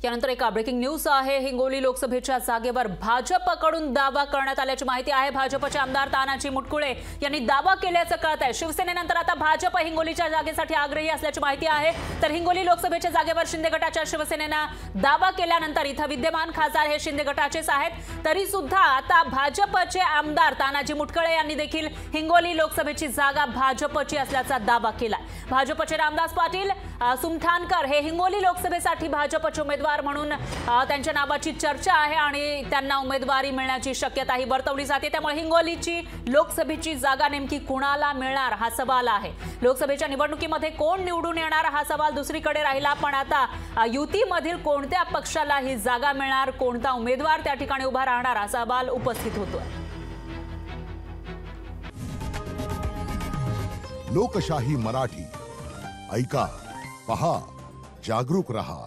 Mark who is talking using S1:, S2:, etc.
S1: यानंतर एक breaking news आहे। हिंगोली लोकसभेच्या जागेवर भाजपकडून दावा करण्यात आल्याची माहिती आहे। भाजपचे आमदार तानाजी मुटकुळे यांनी दावा केल्याचं कळत आहे। शिवसेनेनंतर आता भाजप हिंगोलीच्या जागेसाठी आग्रही असल्याची माहिती आहे। तर हिंगोली लोकसभेच्या जागेवर शिंदे गटाच्या शिवसेनेनं दावा केल्यानंतर इथं विद्यमान खासदार हे शिंदे गटाचेच आहेत। तरी सुद्धा आता भाजपचे आमदार तानाजी मुटकुळे यांनी देखील हिंगोली लोकसभेची जागा भाजपची असल्याचा दावा केला। भाजपचे रामदास पाटील सुमठानकर हे हिंगोली लोकसभेसाठी भाजपचे उमेदवार म्हणून त्यांच्या नावाची चर्चा आहे आणि त्यांना उमेदवारी मिळण्याची शक्यताही वर्तवली जाते। त्यामुळे हिंगोलीची लोकसभेची जागा नेमकी कुणाला मिळणार हा सवाल आहे। लोकसभेच्या निवडणुकीमध्ये कोण निवडून येणार हा सवाल दुसरीकडे राहिला, पण आता युतीमधील कोणत्या पक्षाला ही जागा मिळणार, कोणता उमेदवार त्या ठिकाणी उभा राहणार हा सवाल उपस्थित होतोय।
S2: लोकशाही मराठी ऐका, पहा, जागरूक रहा।